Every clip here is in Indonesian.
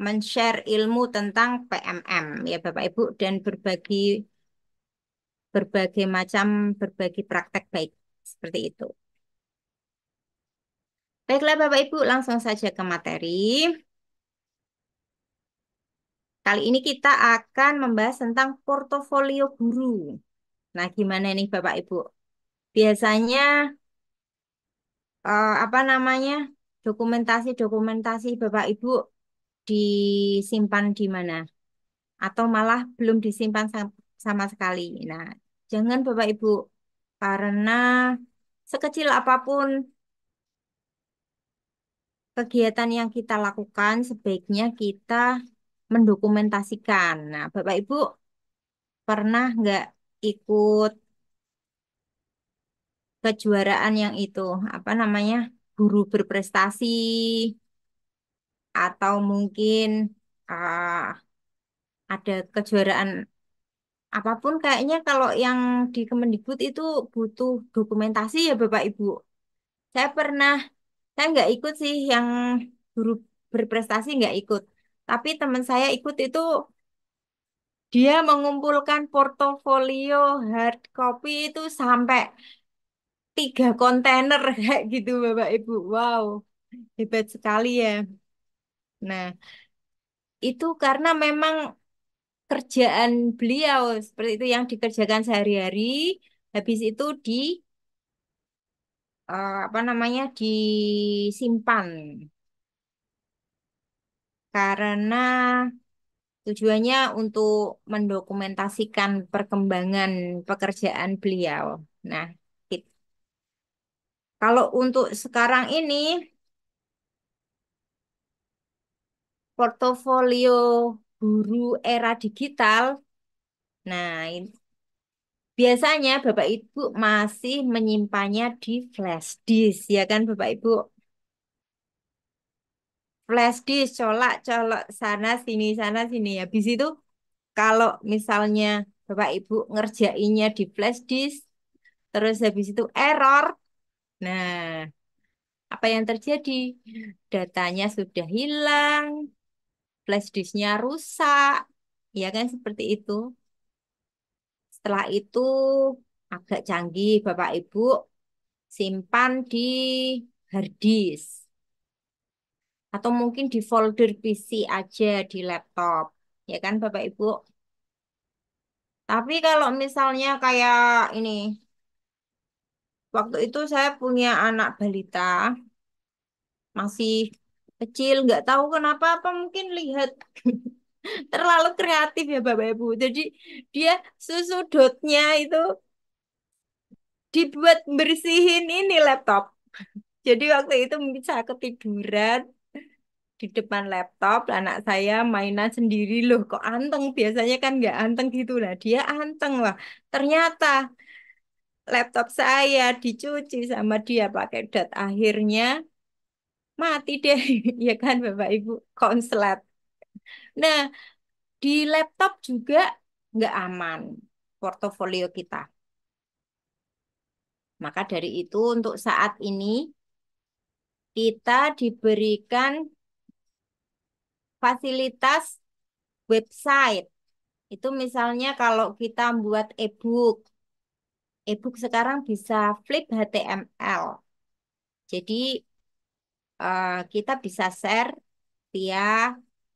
men-share ilmu tentang PMM ya Bapak Ibu dan berbagi praktek baik seperti itu. Baiklah Bapak Ibu, langsung saja ke materi. Kali ini kita akan membahas tentang portofolio guru. Nah, gimana nih Bapak Ibu? Biasanya apa namanya? Dokumentasi Bapak Ibu disimpan di mana? Atau malah belum disimpan sama sekali. Nah, jangan Bapak Ibu, karena sekecil apapun kegiatan yang kita lakukan, sebaiknya kita mendokumentasikan. Nah, Bapak Ibu pernah nggak ikut kejuaraan yang itu, apa namanya, guru berprestasi, atau mungkin ah, ada kejuaraan apapun kayaknya kalau yang di Kemendikbud itu butuh dokumentasi ya Bapak Ibu. Saya pernah, saya nggak ikut sih yang guru berprestasi nggak ikut. Tapi teman saya ikut itu dia mengumpulkan portofolio hard copy itu sampai 3 kontainer kayak gitu Bapak Ibu. Wow, hebat sekali ya. Nah, itu karena memang kerjaan beliau seperti itu yang dikerjakan sehari-hari. Habis itu apa namanya disimpan karena tujuannya untuk mendokumentasikan perkembangan pekerjaan beliau. Nah, it- kalau untuk sekarang ini portofolio guru era digital, nah biasanya Bapak Ibu masih menyimpannya di flash disk, ya kan Bapak Ibu? Flash disk, colak-colok sana sini. Habis itu kalau misalnya Bapak Ibu ngerjainnya di flash disk, terus habis itu error, nah apa yang terjadi? Datanya sudah hilang, flash disknya rusak, ya kan seperti itu. Setelah itu agak canggih Bapak Ibu simpan di hard disk atau mungkin di folder PC aja di laptop. Ya kan Bapak Ibu? Tapi kalau misalnya kayak ini, waktu itu saya punya anak balita, masih kecil, nggak tahu kenapa, apa mungkin lihat terlalu kreatif ya Bapak Ibu. Jadi dia susu dotnya itu dibuat bersihin ini laptop. Jadi waktu itu mungkin saya ketiduran di depan laptop, anak saya mainan sendiri loh, kok anteng, biasanya kan nggak anteng gitu lah, dia anteng lah. Ternyata laptop saya dicuci sama dia pakai dot, akhirnya mati deh, ya kan Bapak Ibu, konslet. Nah, di laptop juga nggak aman portofolio kita. Maka dari itu untuk saat ini kita diberikan fasilitas website. Itu misalnya kalau kita buat e-book sekarang bisa flip HTML. Jadi kita bisa share via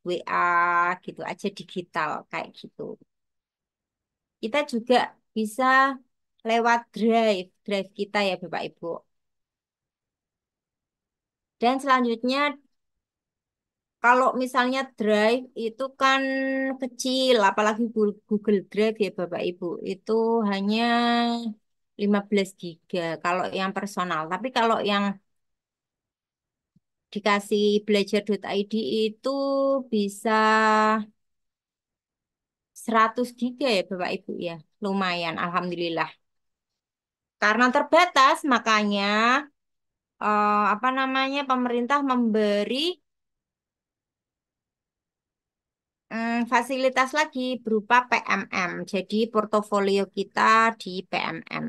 WA gitu aja digital kayak gitu. Kita juga bisa lewat drive kita ya Bapak Ibu. Dan selanjutnya kalau misalnya drive itu kan kecil, apalagi Google Drive ya Bapak Ibu, itu hanya 15 giga kalau yang personal. Tapi kalau yang dikasih belajar.id itu bisa 100 giga ya Bapak Ibu ya. Lumayan, Alhamdulillah. Karena terbatas, makanya apa namanya pemerintah memberi fasilitas lagi berupa PMM. Jadi portofolio kita di PMM.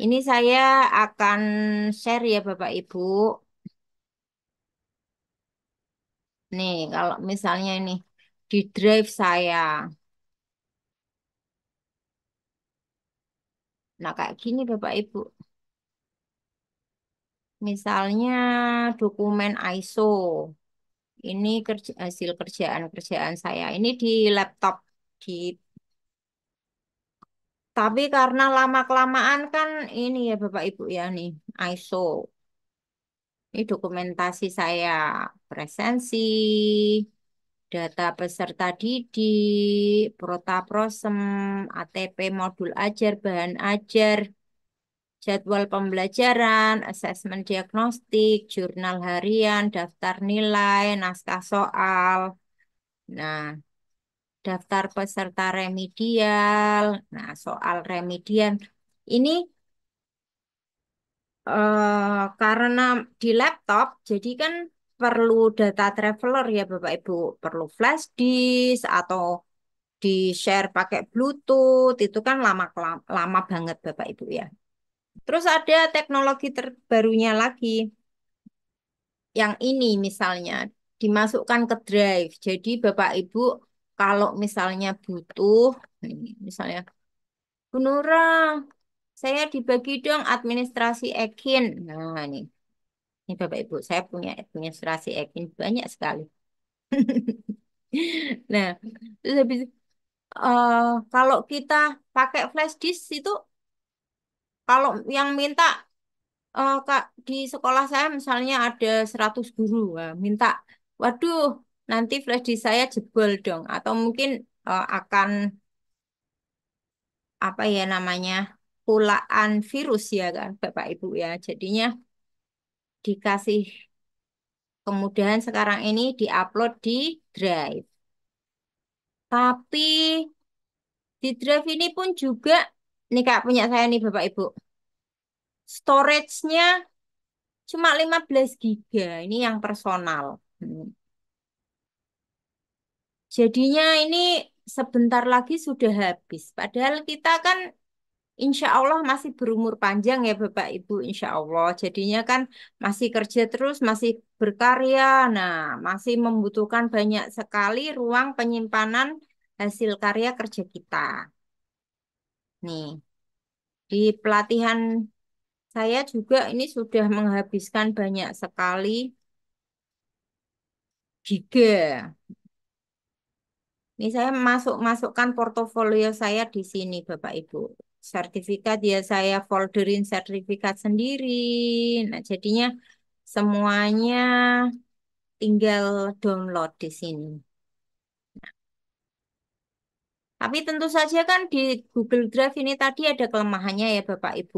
Ini saya akan share ya Bapak Ibu. Nih, kalau misalnya ini di drive saya. Nah, kayak gini Bapak Ibu. Misalnya dokumen ISO. Ini hasil kerjaan-kerjaan saya. Ini di laptop. Di, tapi karena lama-kelamaan kan ini ya Bapak Ibu ya nih, ISO. Ini dokumentasi saya. Presensi, data peserta didik, protaprosem, ATP modul ajar, bahan ajar, jadwal pembelajaran, asesmen diagnostik, jurnal harian, daftar nilai, naskah soal. Nah, daftar peserta remedial. Nah, soal remedial ini karena di laptop, jadi kan perlu data traveler ya Bapak Ibu, perlu flash disk atau di share pakai Bluetooth itu kan lama banget Bapak Ibu ya. Terus ada teknologi terbarunya lagi, yang ini misalnya dimasukkan ke drive. Jadi Bapak Ibu kalau misalnya butuh, misalnya Bu Nura, saya dibagi dong administrasi Ekin. Nah, ini Bapak Ibu, saya punya administrasi Ekin banyak sekali. Nah, terus habis eh, kalau kita pakai flash disk itu, kalau yang minta Kak di sekolah saya misalnya ada 100 guru, wah, minta, waduh, nanti flash disk saya jebol dong, atau mungkin akan apa ya namanya pulaan virus ya kan Bapak Ibu ya. Jadinya dikasih kemudahan sekarang ini diupload di Drive. Tapi di Drive ini pun juga nih Kak punya saya nih Bapak Ibu. Storage-nya cuma 15 giga. Ini yang personal. Hmm. Jadinya ini sebentar lagi sudah habis. Padahal kita kan insya Allah masih berumur panjang ya Bapak Ibu, insya Allah. Jadinya kan masih kerja terus, masih berkarya. Nah, masih membutuhkan banyak sekali ruang penyimpanan hasil karya kerja kita. Nih, di pelatihan saya juga ini sudah menghabiskan banyak sekali giga. Ini saya masukkan portofolio saya di sini, Bapak Ibu. Sertifikat ya saya folderin sertifikat sendiri. Nah, jadinya semuanya tinggal download di sini. Tapi tentu saja kan di Google Drive ini tadi ada kelemahannya ya, Bapak Ibu.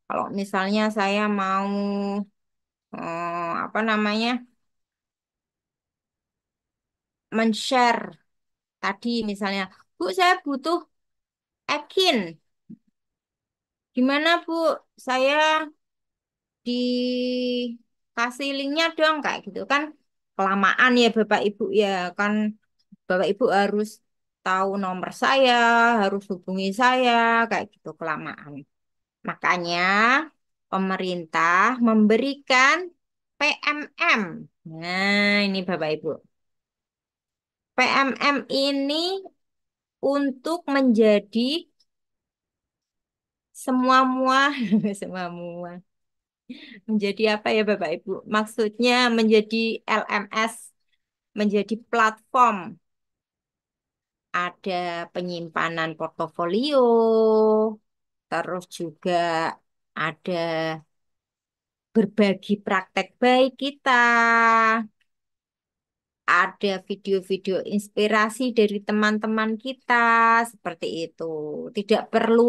Kalau misalnya saya mau apa namanya men-share tadi misalnya, Bu, saya butuh Ekin. Gimana, Bu? Saya dikasih linknya dong kayak gitu kan kelamaan ya Bapak Ibu ya kan Bapak Ibu harus tahu nomor saya harus hubungi saya kayak gitu kelamaan makanya pemerintah memberikan PMM. Nah ini Bapak Ibu, PMM ini untuk menjadi semua mua semua mua menjadi apa ya Bapak Ibu? Maksudnya menjadi LMS, menjadi platform. Ada penyimpanan portofolio, terus juga ada berbagi praktek baik kita, ada video-video inspirasi dari teman-teman kita, seperti itu. Tidak perlu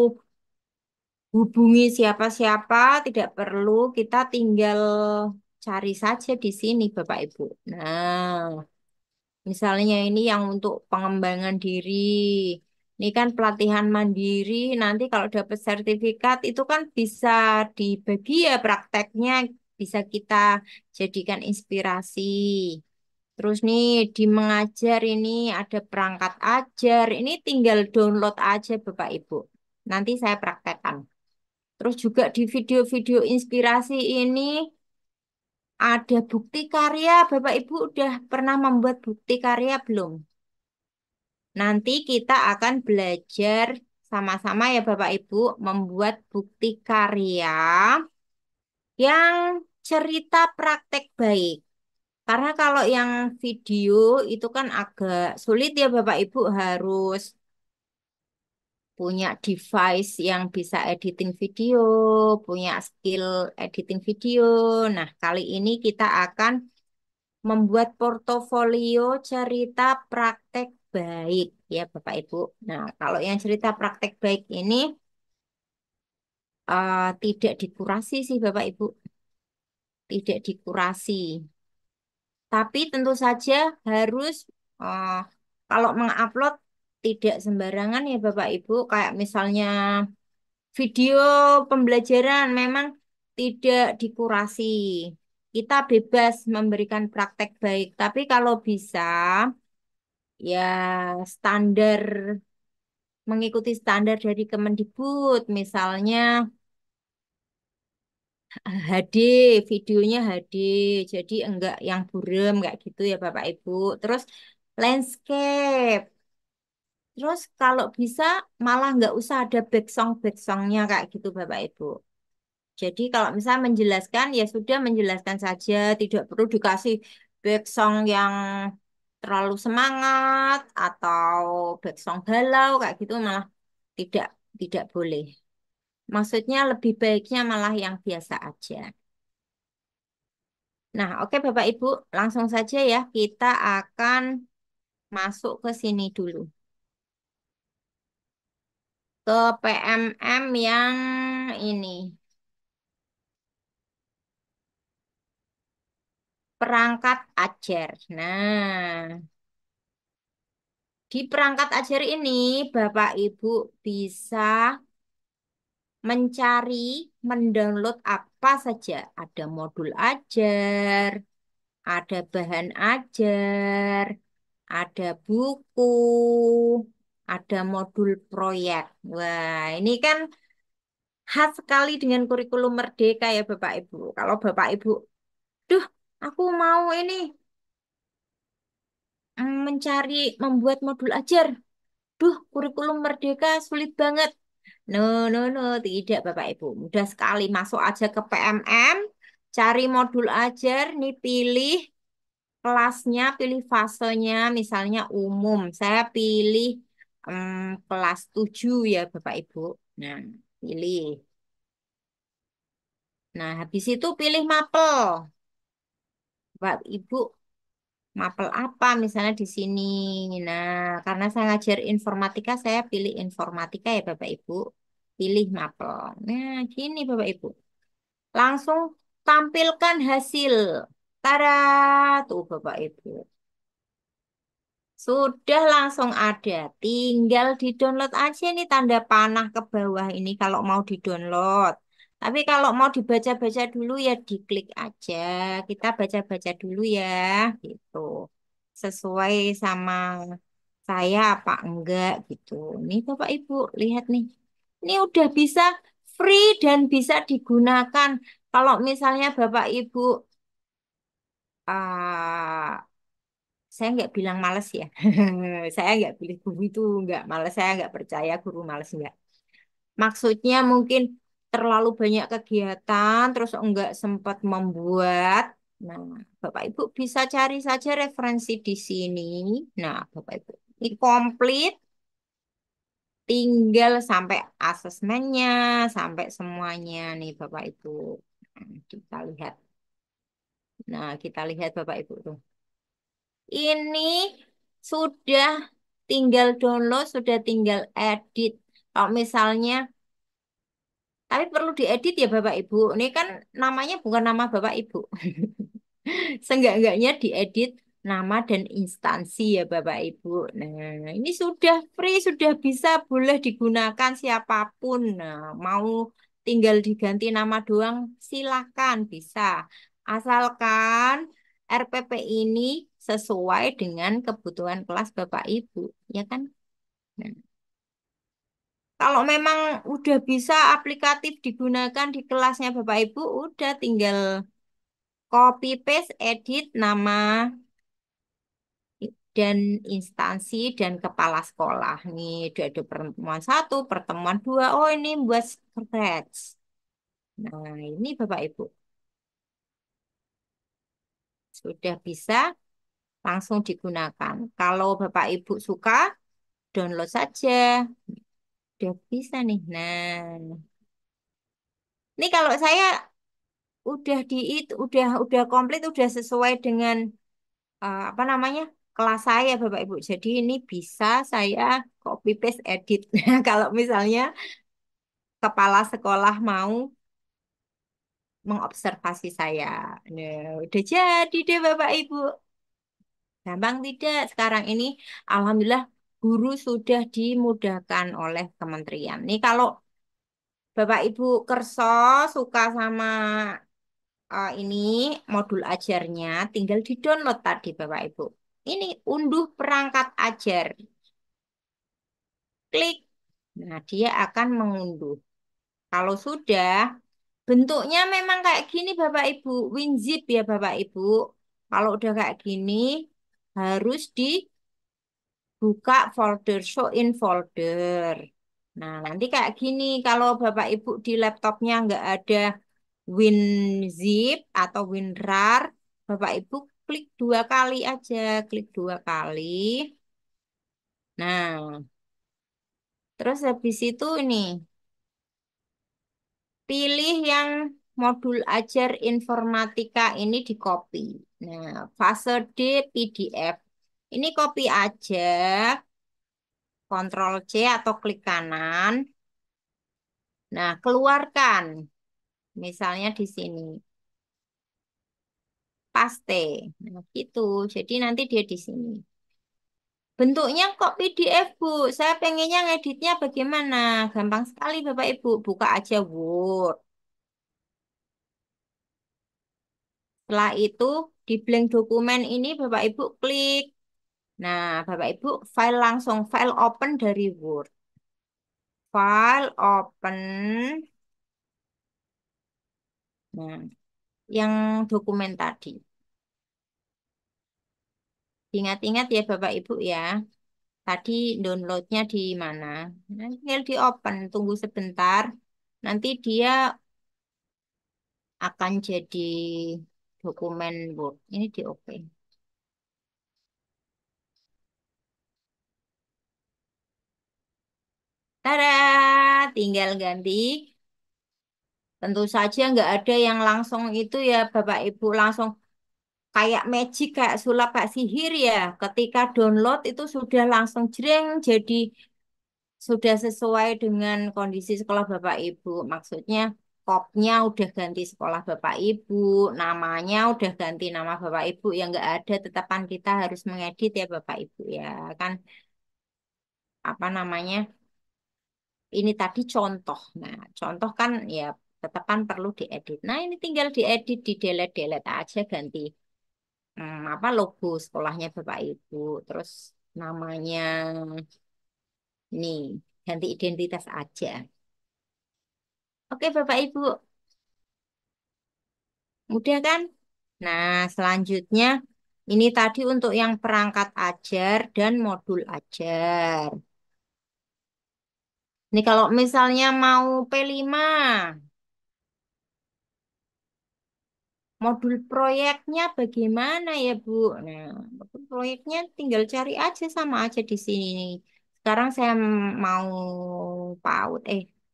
hubungi siapa-siapa, tidak perlu kita tinggal cari saja di sini, Bapak Ibu. Nah, misalnya ini yang untuk pengembangan diri. Ini kan pelatihan mandiri. Nanti kalau dapat sertifikat itu kan bisa dibagi ya prakteknya. Bisa kita jadikan inspirasi. Terus nih di mengajar ini ada perangkat ajar. Ini tinggal download aja Bapak Ibu. Nanti saya praktekkan. Terus juga di video-video inspirasi ini Ada bukti karya, Bapak Ibu udah pernah membuat bukti karya belum? Nanti kita akan belajar sama-sama ya Bapak Ibu membuat bukti karya yang cerita praktek baik. Karena kalau yang video itu kan agak sulit ya Bapak Ibu harus punya device yang bisa editing video, punya skill editing video. Nah, kali ini kita akan membuat portofolio cerita praktek baik ya Bapak Ibu. Nah, kalau yang cerita praktek baik ini tidak dikurasi sih Bapak Ibu, tidak dikurasi. Tapi tentu saja harus eh, kalau mengupload tidak sembarangan ya Bapak Ibu. Kayak misalnya video pembelajaran memang tidak dikurasi. Kita bebas memberikan praktek baik. Tapi kalau bisa ya standar mengikuti standar dari Kemendikbud, misalnya HD, videonya HD, jadi enggak yang buram, enggak gitu ya Bapak Ibu. Terus landscape, terus kalau bisa malah enggak usah ada back songnya kayak gitu Bapak Ibu. Jadi kalau misalnya menjelaskan ya sudah menjelaskan saja, tidak perlu dikasih back song yang terlalu semangat atau back song galau kayak gitu malah tidak tidak boleh. Maksudnya lebih baiknya malah yang biasa aja. Nah, oke Bapak Ibu, langsung saja ya kita akan masuk ke sini dulu. Ke PMM yang ini, perangkat ajar. Nah, di perangkat ajar ini Bapak Ibu bisa mencari, mendownload apa saja. Ada modul ajar, ada bahan ajar, ada buku, ada modul proyek. Wah, ini kan khas sekali dengan kurikulum Merdeka ya Bapak Ibu. Kalau Bapak Ibu, duh, aku mau ini mencari, membuat modul ajar. Duh, kurikulum Merdeka sulit banget. No, no, no, tidak Bapak Ibu. Mudah sekali masuk aja ke PMM, cari modul ajar, nih pilih kelasnya, pilih fasenya, misalnya umum. Saya pilih kelas 7 ya Bapak Ibu. Nah, pilih. Nah, habis itu pilih mapel. Bapak Ibu, mapel apa misalnya di sini. Nah, karena saya ngajar informatika, saya pilih informatika ya Bapak Ibu. Pilih mapel. Nah, gini Bapak Ibu. Langsung tampilkan hasil. Tada, tuh Bapak Ibu. Sudah langsung ada. Tinggal di-download aja nih tanda panah ke bawah ini kalau mau di-download. Tapi kalau mau dibaca-baca dulu ya diklik aja. Kita baca-baca dulu ya, gitu. Sesuai sama saya apa enggak gitu. Nih Bapak Ibu, lihat nih. Ini udah bisa free dan bisa digunakan. Kalau misalnya Bapak Ibu ah, saya nggak bilang males ya. Saya nggak pilih guru itu nggak males. Saya nggak percaya guru males nggak. Maksudnya mungkin terlalu banyak kegiatan, terus nggak sempat membuat. Nah, Bapak Ibu bisa cari saja referensi di sini. Nah, Bapak Ibu ini komplit, tinggal sampai asesmennya, sampai semuanya nih Bapak Ibu. Nah, kita lihat. Nah, kita lihat Bapak Ibu tuh. Ini sudah tinggal download, sudah tinggal edit. Kalau misalnya, tapi perlu diedit ya Bapak Ibu. Ini kan namanya bukan nama Bapak Ibu. Seenggak-enggaknya diedit nama dan instansi ya Bapak Ibu. Nah, ini sudah free, sudah bisa, boleh digunakan siapapun. Nah, mau tinggal diganti nama doang, silakan bisa. Asalkan RPP ini sesuai dengan kebutuhan kelas Bapak Ibu, ya kan? Nah, kalau memang udah bisa aplikatif digunakan di kelasnya Bapak Ibu, udah tinggal copy paste edit nama dan instansi dan kepala sekolah. Nih, udah ada pertemuan satu, pertemuan dua. Oh, ini buat scratch. Nah, ini Bapak Ibu sudah bisa langsung digunakan. Kalau Bapak Ibu suka, download saja. Udah bisa nih. Nah, ini kalau saya udah udah komplit, udah sesuai dengan apa namanya kelas saya Bapak Ibu. Jadi ini bisa saya copy paste edit. Kalau misalnya kepala sekolah mau mengobservasi saya. Nah, udah jadi deh Bapak Ibu. Gampang tidak? Sekarang ini Alhamdulillah guru sudah dimudahkan oleh kementerian. Nih kalau Bapak Ibu kerso suka sama ini modul ajarnya, tinggal di-download tadi Bapak Ibu. Ini unduh perangkat ajar. Klik. Nah, dia akan mengunduh. Kalau sudah, bentuknya memang kayak gini Bapak Ibu. WinZip ya Bapak Ibu. Kalau udah kayak gini, harus dibuka folder, show in folder. Nah, nanti kayak gini. Kalau Bapak Ibu di laptopnya nggak ada WinZip atau WinRAR, Bapak Ibu klik dua kali aja. Klik dua kali. Nah, terus habis itu ini. Pilih yang modul ajar informatika ini di copy. Nah, fase D PDF. Ini copy aja, Ctrl C atau klik kanan. Nah, keluarkan. Misalnya di sini, paste. Nah, gitu. Jadi nanti dia di sini. Bentuknya kok PDF, Bu? Saya pengennya ngeditnya bagaimana? Gampang sekali, Bapak Ibu. Buka aja Word. Setelah itu, di blank dokumen ini Bapak Ibu klik. Nah, Bapak Ibu, file open dari Word. File open. Nah, yang dokumen tadi. Ingat-ingat ya Bapak Ibu ya. Tadi downloadnya di mana? Nah, tinggal di open, tunggu sebentar. Nanti dia akan jadi dokumen Word. Ini di open. Tada, tinggal ganti. Tentu saja nggak ada yang langsung itu ya Bapak Ibu langsung kayak magic, kayak sulap, kayak sihir ya. Ketika download itu sudah langsung jreng, jadi sudah sesuai dengan kondisi sekolah Bapak Ibu. Maksudnya kopnya udah ganti sekolah Bapak Ibu, namanya udah ganti nama Bapak Ibu. Yang nggak ada tetapan kita harus mengedit ya Bapak Ibu ya. Kan apa namanya? Ini tadi contoh. Nah, contoh kan ya tetapan perlu diedit. Nah, ini tinggal diedit, di delete-delete aja ganti apa logo sekolahnya Bapak Ibu, terus namanya nih ganti identitas aja. Oke Bapak Ibu, mudah kan? Nah, selanjutnya ini tadi untuk yang perangkat ajar dan modul ajar. Ini kalau misalnya mau P5, modul proyeknya bagaimana ya Bu? Nah, modul proyeknya tinggal cari aja sama aja di sini nih. Sekarang saya mau PAUD,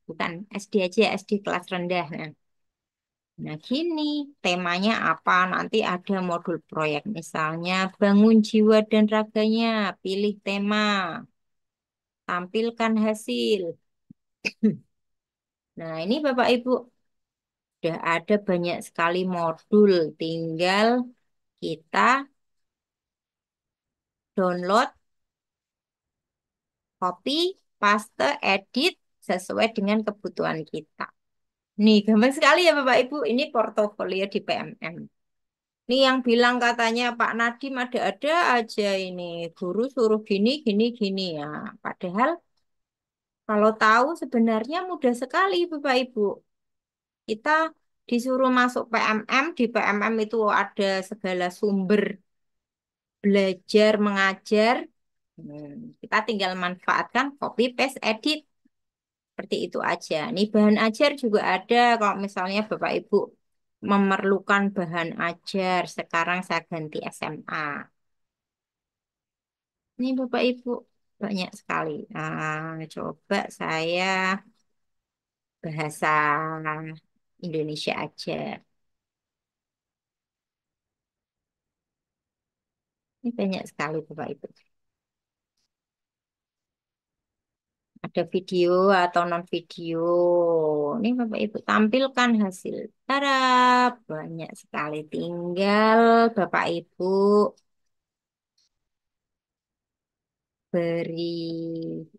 bukan SD aja, SD kelas rendah. Nah, gini temanya apa? Nanti ada modul proyek, misalnya bangun jiwa dan raganya, pilih tema, tampilkan hasil. Nah, ini Bapak Ibu, udah ada banyak sekali modul, tinggal kita download, copy, paste, edit sesuai dengan kebutuhan kita. Nih, gampang sekali ya Bapak Ibu. Ini portofolio di PMM. Ini yang bilang katanya Pak Nadiem ada-ada aja ini. Guru suruh gini, gini, gini ya. Padahal kalau tahu sebenarnya mudah sekali Bapak Ibu. Kita disuruh masuk PMM, di PMM itu ada segala sumber belajar mengajar. Kita tinggal manfaatkan copy paste edit seperti itu aja. Nih bahan ajar juga ada kalau misalnya Bapak Ibu memerlukan bahan ajar. Sekarang saya ganti SMA. Ini Bapak Ibu banyak sekali. Nah, coba saya bahasa Indonesia aja. Ini banyak sekali Bapak Ibu. Ada video atau non video. Ini Bapak Ibu tampilkan hasil. Tada, banyak sekali. Tinggal Bapak Ibu beri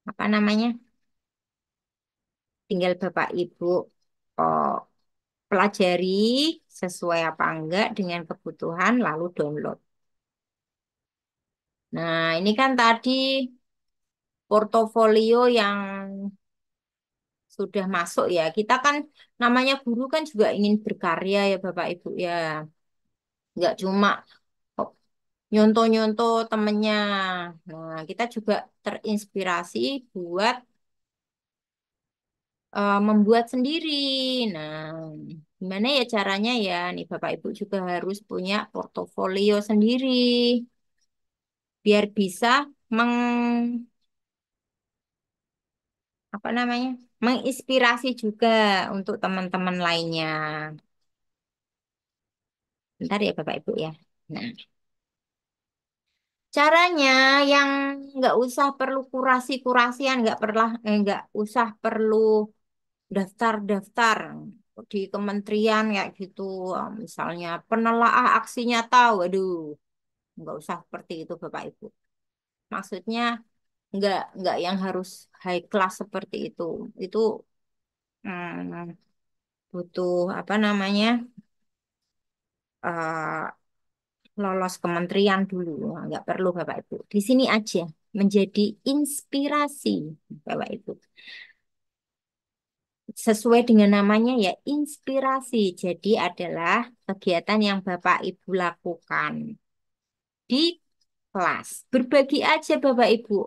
apa namanya? Tinggal Bapak Ibu oh, pelajari sesuai apa enggak dengan kebutuhan lalu download. Nah, ini kan tadi portofolio yang sudah masuk ya. Kita kan namanya guru kan juga ingin berkarya ya Bapak Ibu ya. Nggak cuma nyontoh-nyontoh temennya. Nah, kita juga terinspirasi buat membuat sendiri. Nah, gimana ya caranya ya? Nih Bapak Ibu juga harus punya portofolio sendiri biar bisa meng apa namanya? Menginspirasi juga untuk teman-teman lainnya. Bentar ya Bapak Ibu ya. Nah, caranya yang nggak usah perlu kurasi-kurasian, nggak usah perlu daftar-daftar di kementerian kayak gitu. Misalnya penelaah aksi nyata, waduh, nggak usah seperti itu Bapak Ibu. Maksudnya nggak yang harus high class seperti itu. Itu hmm, butuh apa namanya eh, lolos kementerian dulu. Nggak perlu Bapak Ibu. Di sini aja menjadi inspirasi Bapak Ibu. Sesuai dengan namanya ya inspirasi. Jadi adalah kegiatan yang Bapak Ibu lakukan di kelas. Berbagi aja Bapak Ibu.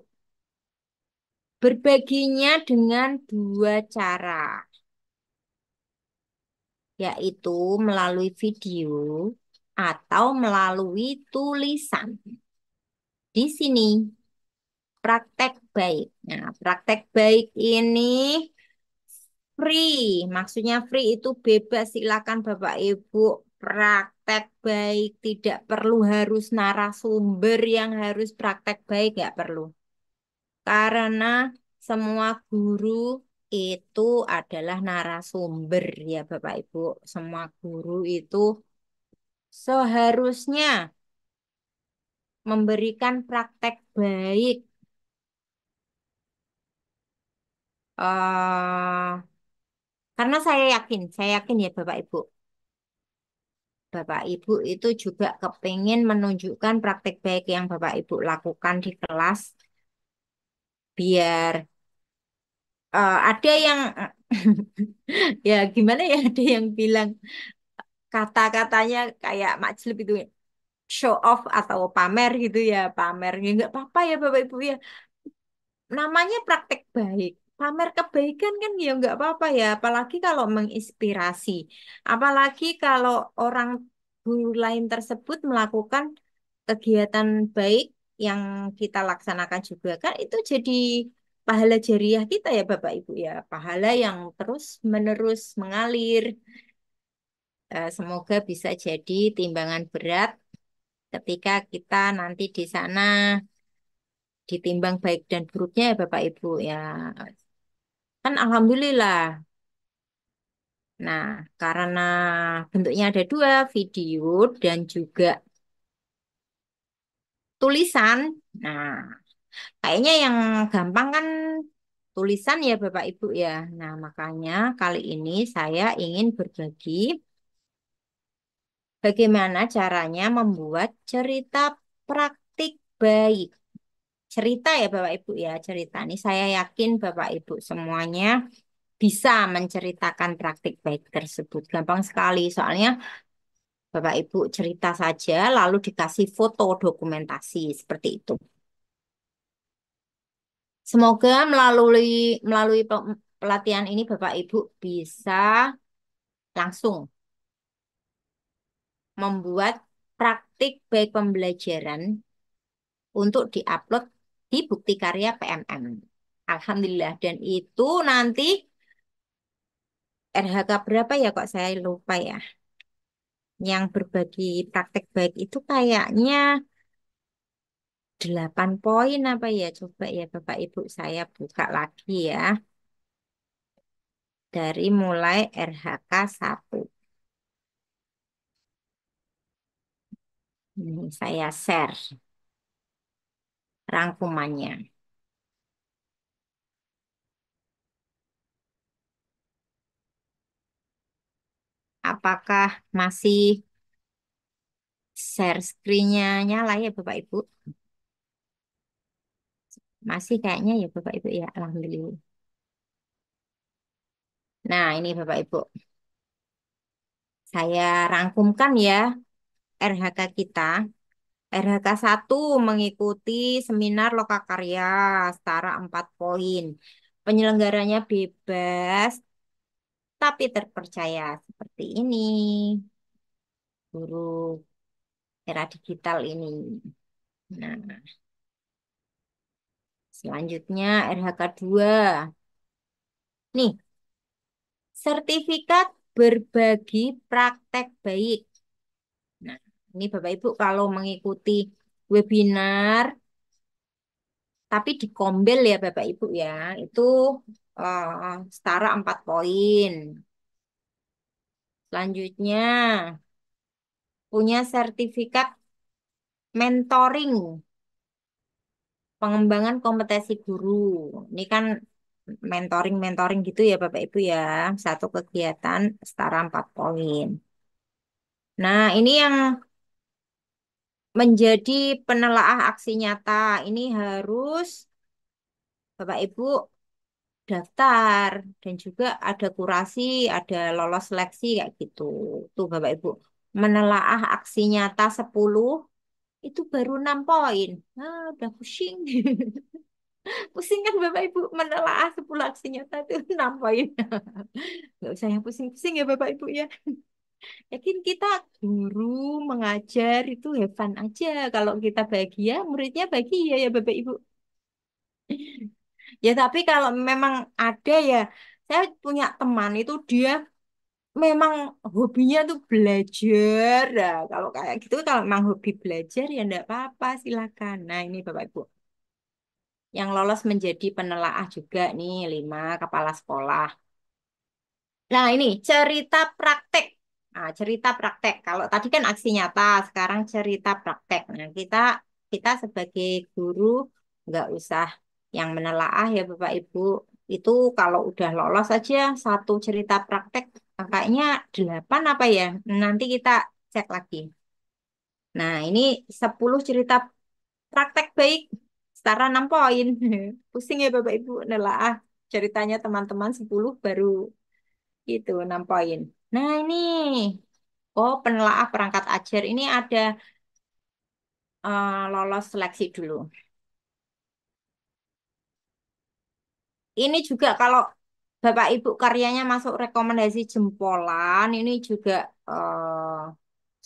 Berbaginya dengan dua cara, yaitu melalui video atau melalui tulisan. Di sini praktek baik. Nah, praktek baik ini free, maksudnya free itu bebas. Silakan Bapak Ibu praktek baik, tidak perlu harus narasumber yang harus praktek baik, nggak perlu. Karena semua guru itu adalah narasumber ya Bapak Ibu. Semua guru itu seharusnya memberikan praktek baik. Karena saya yakin ya Bapak Ibu. Bapak Ibu itu juga kepingin menunjukkan praktek baik yang Bapak Ibu lakukan di kelas biar ada yang ya gimana ya ada yang bilang kata-katanya kayak majlub itu show off atau pamer gitu ya pamer ya nggak apa-apa ya Bapak Ibu ya namanya praktek baik pamer kebaikan kan ya nggak apa-apa ya apalagi kalau menginspirasi apalagi kalau orang guru lain tersebut melakukan kegiatan baik yang kita laksanakan juga kan itu jadi pahala jariah kita ya Bapak Ibu ya pahala yang terus menerus mengalir. Semoga bisa jadi timbangan berat ketika kita nanti di sana ditimbang baik dan buruknya ya Bapak Ibu ya. Kan alhamdulillah. Nah, karena bentuknya ada dua, video dan juga tulisan. Nah, kayaknya yang gampang kan tulisan ya Bapak Ibu ya. Nah, makanya kali ini saya ingin berbagi bagaimana caranya membuat cerita praktik baik. Cerita ya Bapak Ibu ya, cerita. Ini saya yakin Bapak Ibu semuanya bisa menceritakan praktik baik tersebut. Gampang sekali, soalnya Bapak Ibu cerita saja lalu dikasih foto dokumentasi seperti itu. Semoga melalui pelatihan ini Bapak Ibu bisa langsung membuat praktik baik pembelajaran untuk diupload di bukti karya PMM. Alhamdulillah. Dan itu nanti RHK berapa ya kok saya lupa ya. Yang berbagi praktek baik itu kayaknya 8 poin apa ya? Coba ya Bapak Ibu saya buka lagi ya. Dari mulai RHK 1. Ini saya share rangkumannya. Apakah masih share screen-nya nyala ya Bapak Ibu? Masih kayaknya ya Bapak Ibu ya. Alhamdulillah. Nah ini Bapak Ibu. Saya rangkumkan ya RHK kita. RHK 1 mengikuti seminar lokakarya setara 4 poin. Penyelenggaranya bebas tapi terpercaya seperti ini. Guru era digital ini. Nah, selanjutnya RHK 2. Nih, sertifikat berbagi praktek baik. Nah, ini Bapak Ibu kalau mengikuti webinar tapi dikombel ya Bapak Ibu ya, itu setara 4 poin. Selanjutnya punya sertifikat mentoring, pengembangan kompetensi guru. Ini kan mentoring-mentoring gitu ya Bapak Ibu ya, satu kegiatan setara 4 poin. Nah, ini yang menjadi penelaah aksi nyata. Ini harus Bapak Ibu daftar dan juga ada kurasi, ada lolos seleksi kayak gitu. Tuh Bapak Ibu, menelaah aksi nyata 10 itu baru 6 poin. Nah, udah pusing. Pusing kan Bapak Ibu menelaah 10 aksi nyata itu 6 poin. Nggak usah yang pusing-pusing ya Bapak Ibu ya. Yakin kita guru mengajar itu have fun aja. Kalau kita bahagia, muridnya bahagia ya Bapak Ibu. Ya tapi kalau memang ada ya, saya punya teman itu dia memang hobinya tuh belajar. Nah, kalau kayak gitu, kalau memang hobi belajar ya enggak apa-apa, silakan. Nah ini Bapak Ibu, yang lolos menjadi penelaah juga nih 5 kepala sekolah. Nah ini cerita praktek. Nah, cerita praktek. Kalau tadi kan aksi nyata, sekarang cerita praktek. Nah kita sebagai guru nggak usah yang menelaah ya Bapak Ibu. Itu kalau udah lolos aja satu cerita praktek, kayaknya 8 apa ya? Nanti kita cek lagi. Nah ini 10 cerita praktek baik setara 6 poin. Pusing ya Bapak Ibu nelaah ceritanya teman-teman 10 baru itu 6 poin. Nah ini, oh penelaah perangkat ajar ini ada lolos seleksi dulu. Ini juga kalau Bapak Ibu karyanya masuk rekomendasi jempolan, ini juga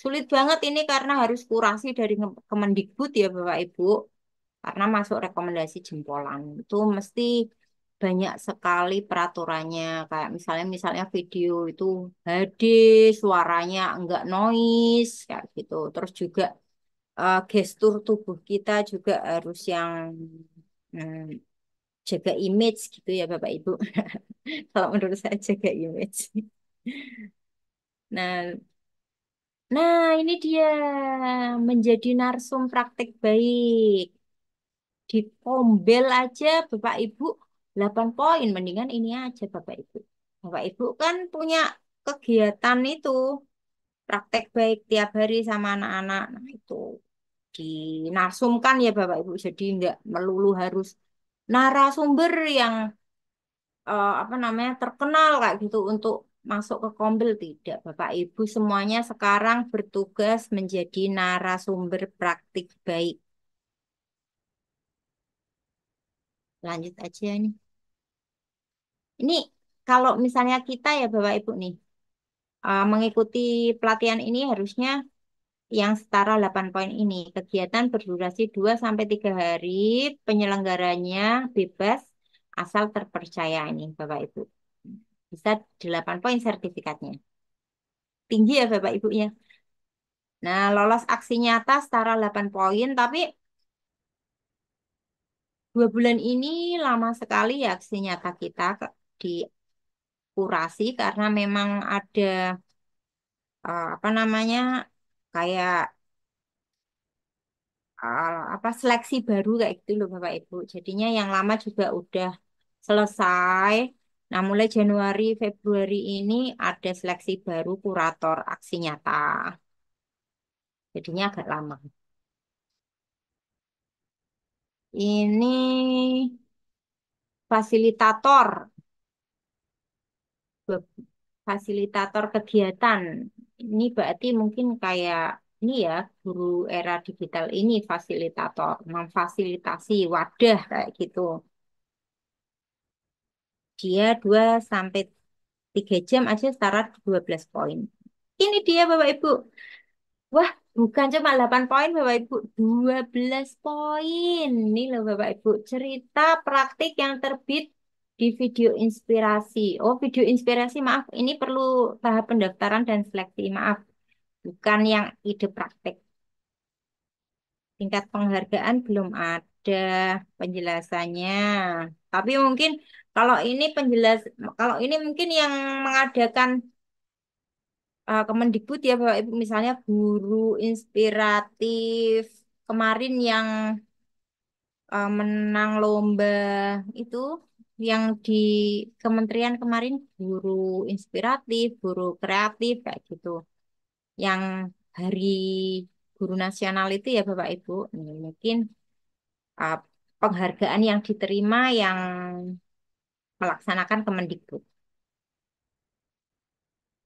sulit banget ini karena harus kurasi dari Kemendikbud ya Bapak Ibu. Karena masuk rekomendasi jempolan itu mesti banyak sekali peraturannya. Kayak misalnya video itu HD, suaranya enggak noise kayak gitu. Terus juga gestur tubuh kita juga harus yang hmm, jaga image gitu ya Bapak Ibu. Kalau menurut saya jaga image. Nah, ini dia menjadi narsum praktik baik. Di Pombel aja Bapak Ibu 8 poin. Mendingan ini aja Bapak Ibu. Bapak Ibu kan punya kegiatan itu. Praktek baik tiap hari sama anak-anak. Nah itu dinarsumkan ya Bapak Ibu. Jadi enggak melulu harus narasumber yang apa namanya terkenal kayak gitu untuk masuk ke Kombil tidak, Bapak Ibu semuanya sekarang bertugas menjadi narasumber praktik baik. Lanjut aja nih. Ini kalau misalnya kita ya Bapak Ibu nih mengikuti pelatihan ini harusnya yang setara 8 poin ini. Kegiatan berdurasi 2 sampai 3 hari, penyelenggaranya bebas asal terpercaya ini Bapak Ibu. Bisa 8 poin sertifikatnya. Tinggi ya Bapak Ibu ya. Nah, lolos aksi nyata setara 8 poin, tapi 2 bulan ini lama sekali ya aksi nyata kita dikurasi karena memang ada apa namanya kayak apa seleksi baru kayak gitu loh Bapak Ibu. Jadinya yang lama juga udah selesai. Nah, mulai Januari Februari ini ada seleksi baru kurator aksi nyata. Jadinya agak lama. Ini fasilitator, fasilitator kegiatan. Ini berarti mungkin kayak ini ya guru era digital ini fasilitator, memfasilitasi wadah kayak gitu. Dia 2 sampai 3 jam aja setara 12 poin. Ini dia Bapak Ibu. Wah, bukan cuma 8 poin Bapak Ibu, 12 poin. Ini loh Bapak Ibu, cerita praktik yang terbit di video inspirasi. Oh, video inspirasi, maaf, ini perlu tahap pendaftaran dan seleksi, maaf. Bukan yang ide praktik. Tingkat penghargaan belum ada penjelasannya. Tapi mungkin kalau ini kalau ini mungkin yang mengadakan Kemendikbud ya Bapak Ibu, misalnya guru inspiratif kemarin yang menang lomba itu yang di kementerian kemarin guru inspiratif, guru kreatif kayak gitu. Yang hari guru nasional itu ya Bapak Ibu, ini mungkin uh, penghargaan yang diterima yang melaksanakan Kemendikbud.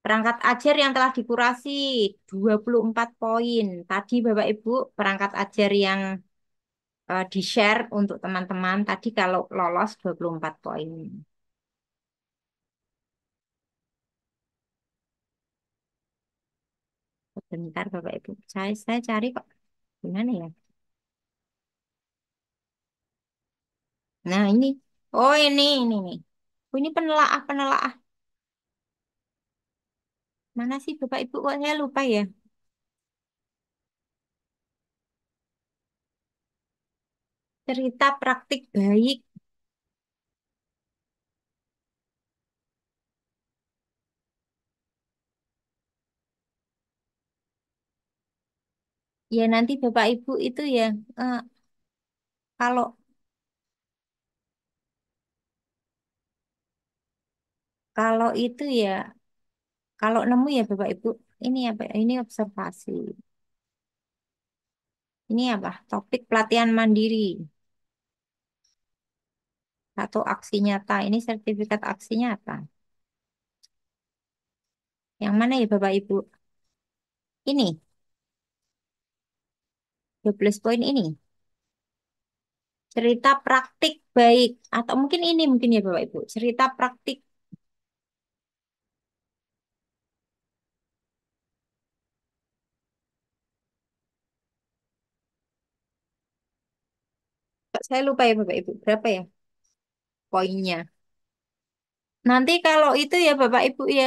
Perangkat ajar yang telah dikurasi 24 poin. Tadi Bapak Ibu, perangkat ajar yang di-share untuk teman-teman tadi kalau lolos 24 poin. Bentar Bapak Ibu, saya cari kok. Gimana ya? Nah ini, oh ini nih. Oh, ini penelaah. Mana sih Bapak Ibu? Kok saya lupa ya. Cerita praktik baik. Ya nanti Bapak Ibu itu ya, eh, kalau kalau itu ya, kalau nemu ya Bapak Ibu, ini apa? Ini observasi. Ini apa? Topik pelatihan mandiri atau aksi nyata. Ini sertifikat aksi nyata. Yang mana ya Bapak Ibu? Ini 12 poin ini. Cerita praktik baik. Atau mungkin ini mungkin ya Bapak Ibu. Cerita praktik. Kok saya lupa ya Bapak Ibu. Berapa ya poinnya? Nanti kalau itu ya Bapak Ibu ya.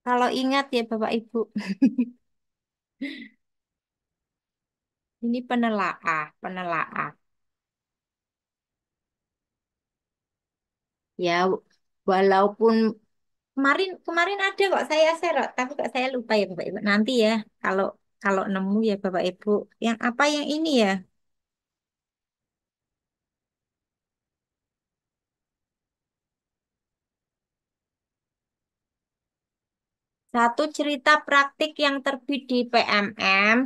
Kalau ingat ya Bapak Ibu. Ini penelaah. Ya walaupun kemarin kemarin ada kok saya share, tapi kok saya lupa ya Bapak Ibu. Nanti ya kalau kalau nemu ya Bapak Ibu. Yang apa yang ini ya? Satu cerita praktik yang terbit di PMM